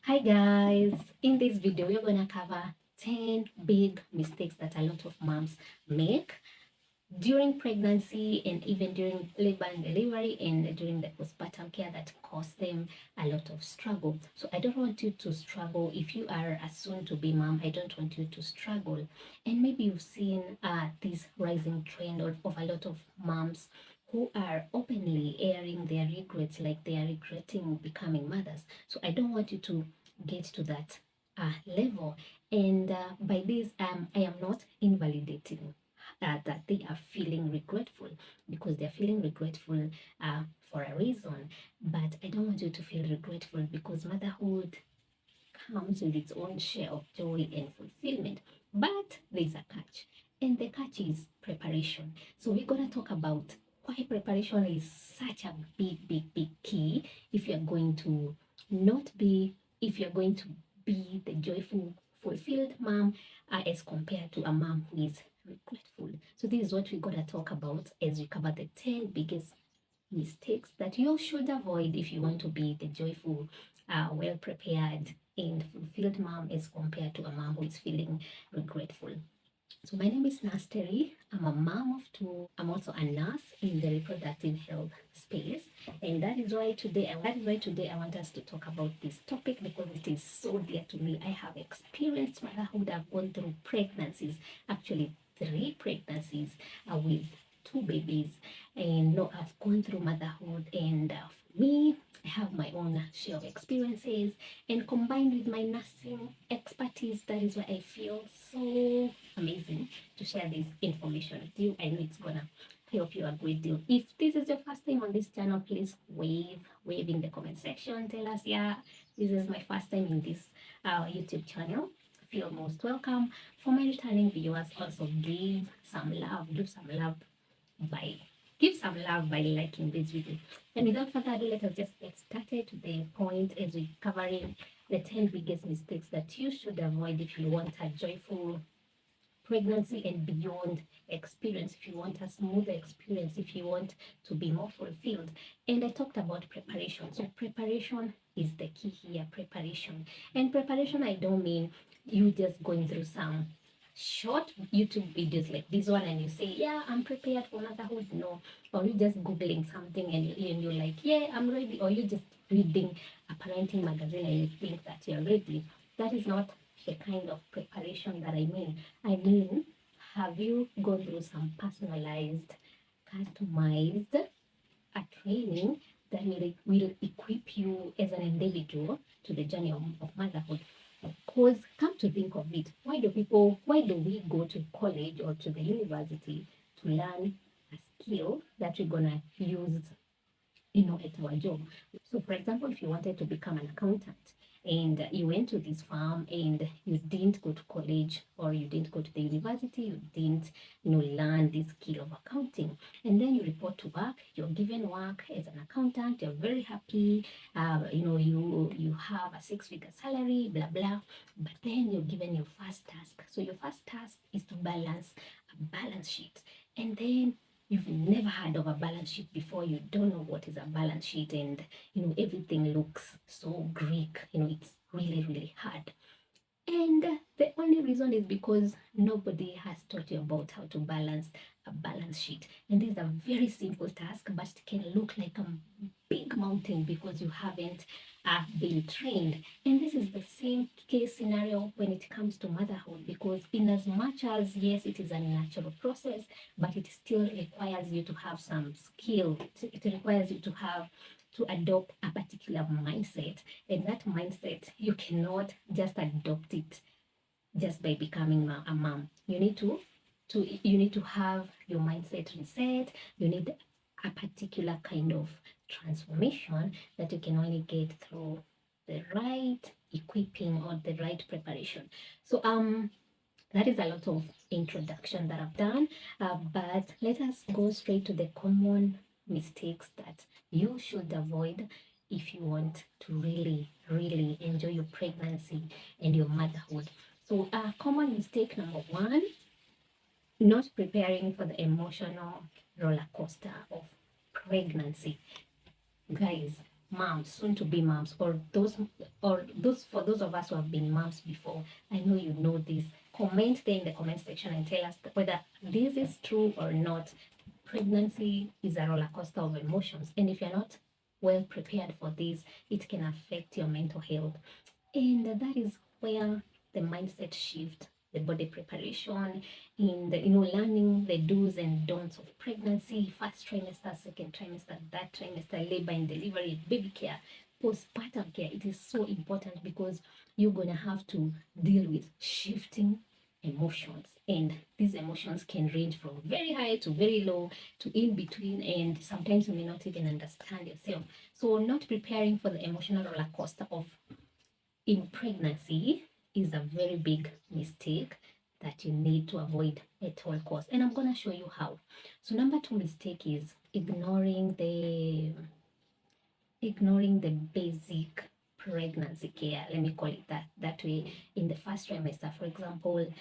Hi guys, in this video we're going to cover 10 big mistakes that a lot of moms make during pregnancy and even during labor and delivery and during the postpartum care that cause them a lot of struggle. So I don't want you to struggle. If you are a soon to be mom, I don't want you to struggle. And maybe you've seen this rising trend of a lot of moms who are openly airing their regrets, like they are regretting becoming mothers. So I don't want you to get to that level. And by this, I am not invalidating that they are feeling regretful, because they're feeling regretful for a reason. But I don't want you to feel regretful, because motherhood comes with its own share of joy and fulfillment. But there's a catch, and the catch is preparation. So we're going to talk about why preparation is such a big key if you're going to not be, if you're going to be the joyful, fulfilled mom as compared to a mom who is regretful. So this is what we're going to talk about as we cover the 10 biggest mistakes that you should avoid if you want to be the joyful, well prepared, and fulfilled mom as compared to a mom who is feeling regretful. So my name is Nasteri. I'm a mom of two. I'm also a nurse in the reproductive health space, and that is why today I want us to talk about this topic, because it is so dear to me. I have experienced motherhood. I've gone through pregnancies, actually 3 pregnancies with 2 babies, and no, I've gone through motherhood, and for me, I have my own share of experiences, and combined with my nursing expertise, that is why I feel so amazing to share this information with you. I know it's gonna help you a great deal. If this is your first time on this channel, please wave in the comment section. Tell us, yeah, this is my first time in this YouTube channel. Feel most welcome. For my returning viewers, also give some love, by give some love by liking this video. And without further ado, let us just get started to the point as we covering the 10 biggest mistakes that you should avoid if you want a joyful pregnancy and beyond experience, if you want a smoother experience, if you want to be more fulfilled. And I talked about preparation. So preparation is the key here. Preparation. And preparation, I don't mean you just going through some short YouTube videos like this one and you say, yeah, I'm prepared for motherhood. No. Or you just Googling something and you're like, yeah, I'm ready. Or you just reading a parenting magazine and you think that you're ready. That is not the kind of preparation that I mean. I mean, have you gone through some personalized, customized a training that will equip you as an individual to the journey of motherhood? Because come to think of it, why do we go to college or to the university to learn a skill that we're gonna use, at our job? So, for example, if you wanted to become an accountant and you went to this farm and you didn't go to college or you didn't go to the university, you didn't, learn this skill of accounting, and then you report to work, you're given work as an accountant, you're very happy, you have a 6-figure salary, blah blah, but then you're given your first task. So your first task is to balance a balance sheet, and then you've never heard of a balance sheet before, you don't know what is a balance sheet, and everything looks so Greek, it's really hard. And the only reason is because nobody has taught you about how to balance a balance sheet. And this is a very simple task, but it can look like a big mountain because you haven't been trained. And this is the same case scenario when it comes to motherhood, because in as much as, yes, it is a natural process, but it still requires you to have some skill. It requires you to adopt a particular mindset, and that mindset you cannot just adopt it just by becoming a mom. You need to have your mindset reset. You need a particular kind of transformation that you can only get through the right equipping or the right preparation. So that is a lot of introduction that I've done, but let us go straight to the common mistakes that you should avoid if you want to really enjoy your pregnancy and your motherhood. So, common mistake number 1: not preparing for the emotional roller coaster of pregnancy. Guys, moms, soon to be moms, or those for those of us who have been moms before, I know you know this. Comment there in the comment section and tell us whether this is true or not. Pregnancy is a roller coaster of emotions, and if you're not well prepared for this, it can affect your mental health. And that is where the mindset shift, the body preparation, in the learning the do's and don'ts of pregnancy, first trimester, second trimester, third trimester, labor and delivery, baby care, postpartum care. It is so important because you're gonna have to deal with shifting emotions, and these emotions can range from very high to very low to in between, and sometimes you may not even understand yourself. So not preparing for the emotional roller coaster of in pregnancy is a very big mistake that you need to avoid at all costs, and I'm going to show you how. So number 2 mistake is ignoring the basic pregnancy care, let me call it that way, in the first trimester. For example,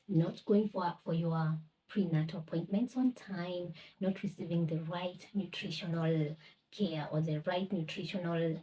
not going for your prenatal appointments on time, not receiving the right nutritional care or the right nutritional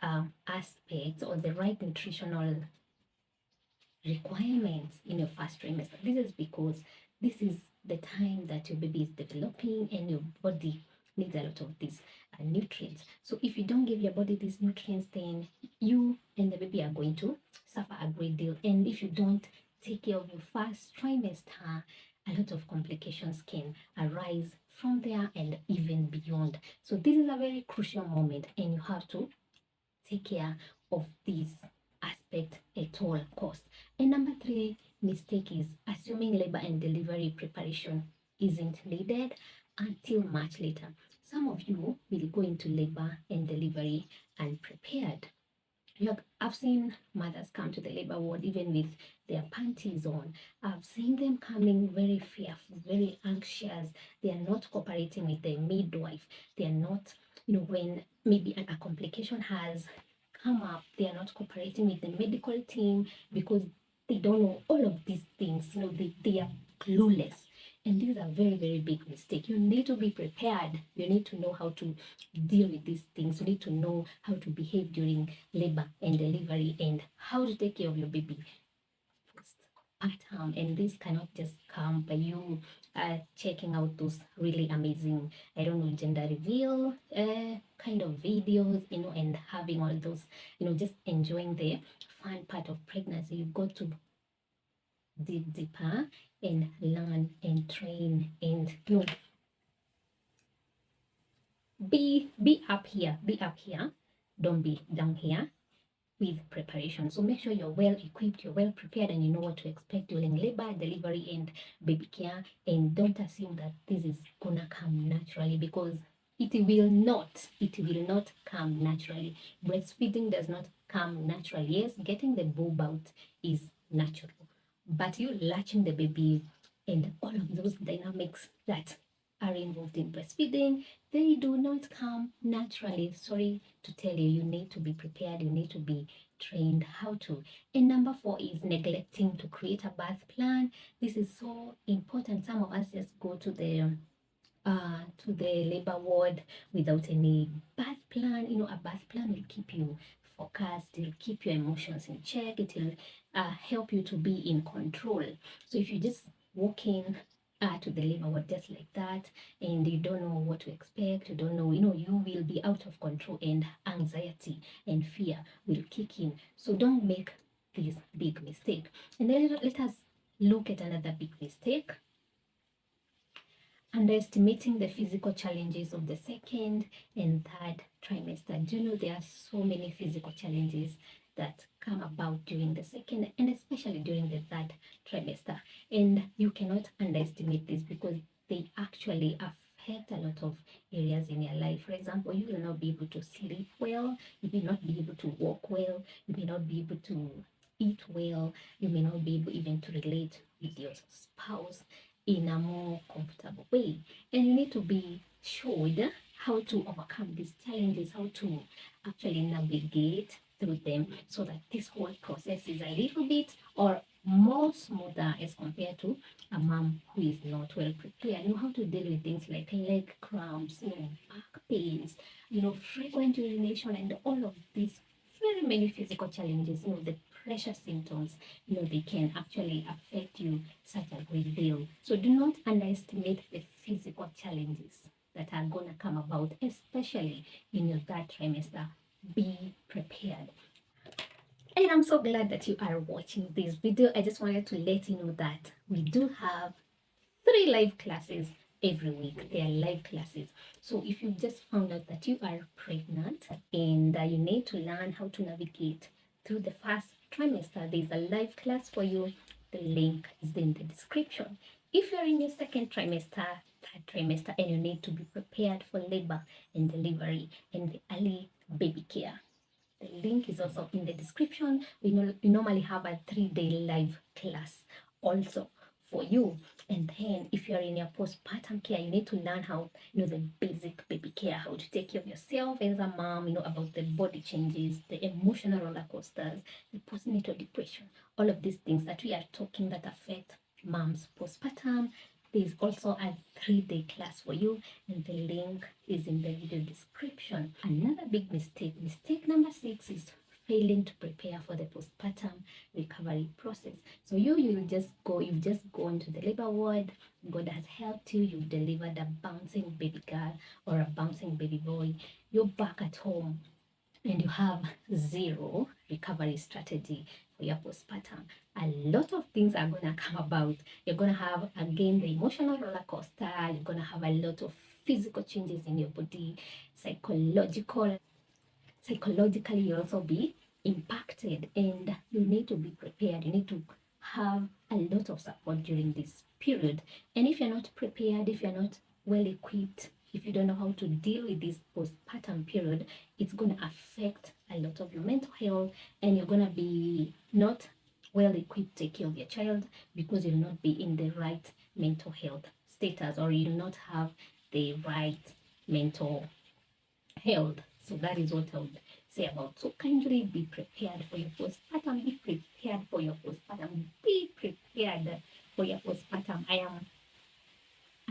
aspects or the right nutritional requirements in your first trimester. This is because this is the time that your baby is developing and your body needs a lot of these nutrients. So if you don't give your body these nutrients, then you and the baby are going to suffer a great deal. And if you don't take care of your first trimester, a lot of complications can arise from there and even beyond. So this is a very crucial moment, and you have to take care of this aspect at all costs. And number 3 mistake is assuming labor and delivery preparation isn't needed until much later. Some of you will go into labor and delivery unprepared. I've seen mothers come to the labor ward even with their panties on. I've seen them coming very fearful, very anxious. They are not cooperating with the midwife. They are not, when maybe a complication has come up, they are not cooperating with the medical team because they don't know all of these things. They are clueless. And these are very, very big mistake. You need to be prepared. You need to know how to deal with these things. You need to know how to behave during labor and delivery and how to take care of your baby postpartum. And this cannot just come by you checking out those really amazing, I don't know, gender reveal kind of videos, and having all those, just enjoying the fun part of pregnancy. You've got to dig deeper and learn and train and be up here, don't be down here with preparation. So make sure you're well equipped, you're well prepared, and you know what to expect during labor, delivery, and baby care. And don't assume that this is gonna come naturally, because it will not come naturally. Breastfeeding does not come naturally. Yes, getting the boob out is natural, but you latching the baby and all of those dynamics that are involved in breastfeeding, they do not come naturally. Sorry to tell you, you need to be prepared, you need to be trained how to. And number 4 is neglecting to create a birth plan. This is so important. Some of us just go to the labor ward without any birth plan. A birth plan will keep you focused, it will keep your emotions in check, it will help you to be in control. So if you just walk in to the labor ward just like that, and you don't know what to expect, you don't know, you will be out of control, and anxiety and fear will kick in. So don't make this big mistake. And then let us look at another big mistake: underestimating the physical challenges of the second and third trimester. Do you know there are so many physical challenges that come about during the second and especially during the third trimester? And you cannot underestimate this because they actually affect a lot of areas in your life. For example, you will not be able to sleep well, you may not be able to walk well, you may not be able to eat well, you may not be able even to relate with your spouse in a more comfortable way. And you need to be showed how to overcome these challenges, how to actually navigate through them, so that this whole process is a little bit or more smoother as compared to a mom who is not well prepared. You know how to deal with things like leg cramps, back pains, frequent urination, and all of these very many physical challenges. The pressure symptoms, they can actually affect you such a great deal. So do not underestimate the physical challenges that are gonna come about, especially in your third trimester. Be prepared. And I'm so glad that you are watching this video. I just wanted to let you know that we do have 3 live classes every week. They are live classes. So if you've just found out that you are pregnant and you need to learn how to navigate through the first trimester, there's a live class for you. The link is in the description. If you're in your second trimester, third trimester, and you need to be prepared for labor and delivery and the early baby care, the link is also in the description. We normally have a 3-day live class also for you. And then if you're in your postpartum care, you need to learn how, the basic baby care, how to take care of yourself as a mom, about the body changes, the emotional roller coasters, the postnatal depression, all of these things that we are talking that affect moms postpartum. There's also a 3-day class for you, and the link is in the video description. Another big mistake number 6 is failing to prepare for the postpartum recovery process. So you've just gone to the labor ward, God has helped you, you've delivered a bouncing baby girl or a bouncing baby boy, you're back at home and you have zero recovery strategy for your postpartum. A lot of things are going to come about. You're going to have, again, the emotional roller coaster. You're going to have a lot of physical changes in your body, psychologically you'll also be impacted, and you need to be prepared. You need to have a lot of support during this period. And if you're not prepared, if you're not well equipped, if you don't know how to deal with this postpartum period, it's going to affect a lot of your mental health, and you're going to be not well equipped to take care of your child because you'll not be in the right mental health status, or you'll not have the right mental health. So that is what I would say about. So kindly be prepared for your postpartum. Be prepared for your postpartum. Be prepared for your postpartum. I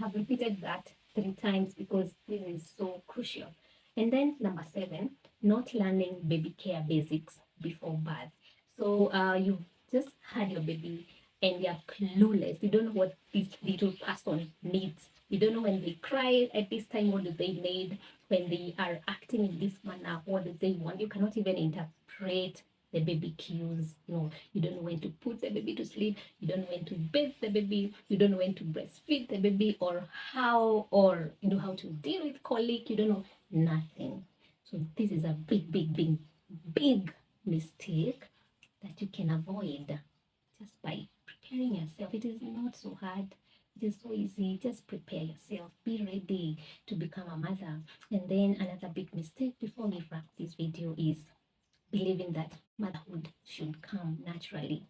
have repeated that 3 times because this is so crucial. And then number 7, not learning baby care basics before birth. So you've just had your baby and you're clueless. You don't know what this little person needs. You don't know when they cry at this time, what do they need? When they are acting in this manner, what do they want? You cannot even interpret the baby cues. You don't know when to put the baby to sleep. You don't know when to bathe the baby. You don't know when to breastfeed the baby, or how to deal with colic. You don't know nothing. So this is a big, big, big, big mistake that you can avoid just by preparing yourself. It is not so hard. It is so easy. Just prepare yourself. Be ready to become a mother. And then another big mistake before we wrap this video is believing that motherhood should come naturally.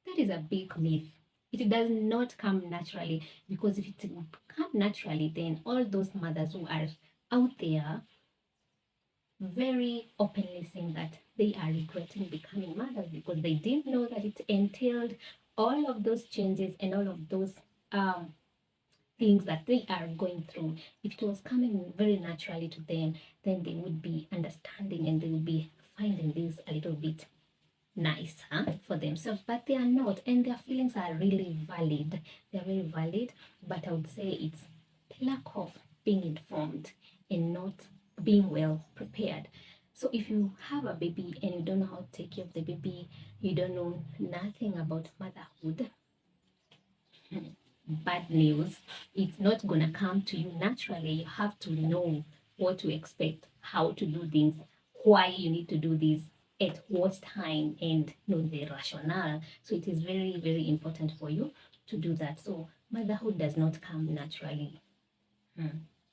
That is a big myth. It does not come naturally, because if it come naturally, then all those mothers who are out there very openly saying that they are regretting becoming mothers because they didn't know that it entailed all of those changes and all of those things that they are going through. If it was coming very naturally to them, then they would be understanding and they would be finding this a little bit nice for themselves, but they are not, and their feelings are really valid. They are very valid, but I would say it's the lack of being informed and not being well prepared. So if you have a baby and you don't know how to take care of the baby, you don't know nothing about motherhood, bad news, it's not gonna come to you naturally. You have to know what to expect, how to do things, why you need to do this, at what time, and know the rationale. So it is very, very important for you to do that. So motherhood does not come naturally.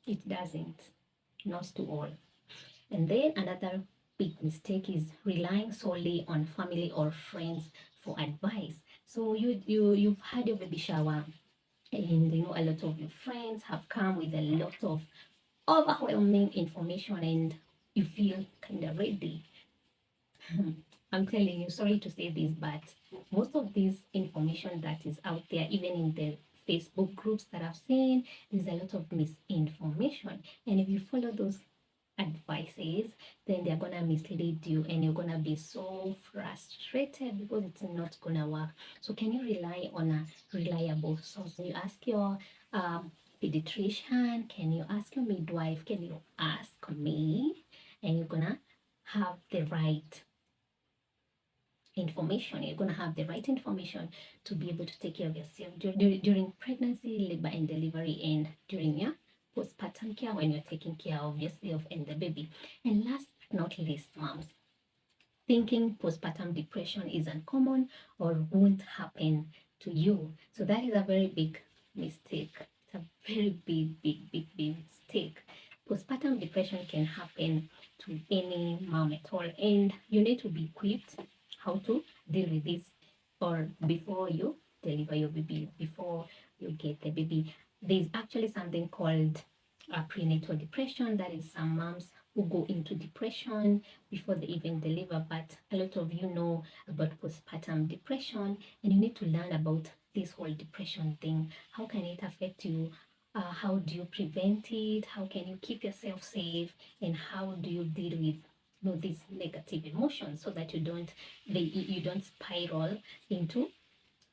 It doesn't, not to all. And then another big mistake is relying solely on family or friends for advice. So you've had your baby shower, and a lot of your friends have come with a lot of overwhelming information, and you feel kind of ready. I'm telling you, sorry to say this, but most of this information that is out there, even in the Facebook groups that I've seen, there's a lot of misinformation. And if you follow those advices, then they're gonna mislead you and you're gonna be so frustrated because it's not gonna work. So can you rely on a reliable source? You ask your pediatrician, can you ask your midwife, can you ask me, and you're gonna have the right information. You're going to have the right information to be able to take care of yourself during pregnancy, labor and delivery, and during your postpartum care when you're taking care of yourself and the baby. And last but not least, moms, thinking postpartum depression is uncommon or won't happen to you. So that is a very big mistake. It's a very big mistake. Postpartum depression can happen to any mom at all, and you need to be equipped how to deal with this or before you deliver your baby, before you get the baby. There's actually something called prenatal depression. That is some moms who go into depression before they even deliver, but a lot of you know about postpartum depression, and you need to learn about this whole depression thing. How can it affect you? How do you prevent it? How can you keep yourself safe? And how do you deal with these negative emotions so that you don't spiral into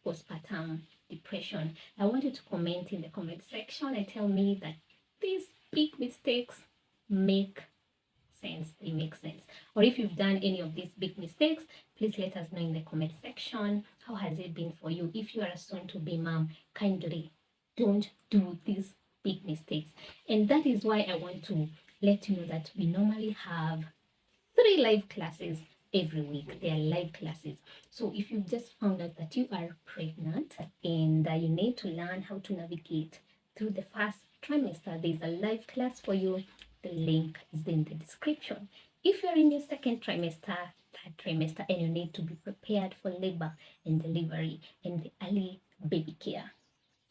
postpartum depression? I want you to comment in the comment section and tell me that these big mistakes make sense. They make sense. Or if you've done any of these big mistakes, please let us know in the comment section. How has it been for you? If you are a soon to be mom, kindly don't do these big mistakes. And that is why I want to let you know that we normally have 3 live classes every week. They are live classes. So if you've just found out that you are pregnant and you need to learn how to navigate through the first trimester, there's a live class for you. The link is in the description. If you're in your second trimester, third trimester, and you need to be prepared for labor and delivery and the early baby care,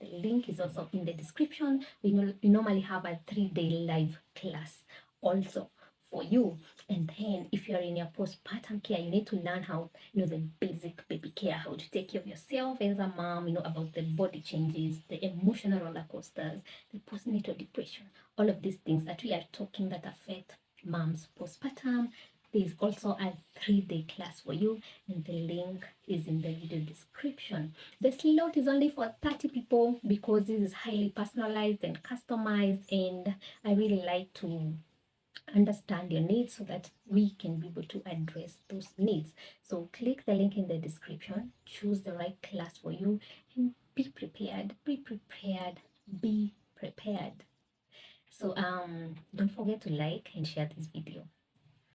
the link is also in the description. We normally have a 3-day live class also for you. And then if you're in your postpartum care, you need to learn how, the basic baby care, how to take care of yourself as a mom, about the body changes, the emotional roller coasters, the postnatal depression, all of these things that we are talking that affect moms postpartum. There's also a 3-day class for you, and the link is in the video description. The slot is only for 30 people because this is highly personalized and customized, and I really like to understand your needs so that we can be able to address those needs. So click the link in the description, choose the right class for you, and be prepared. Be prepared. Be prepared. So don't forget to like and share this video.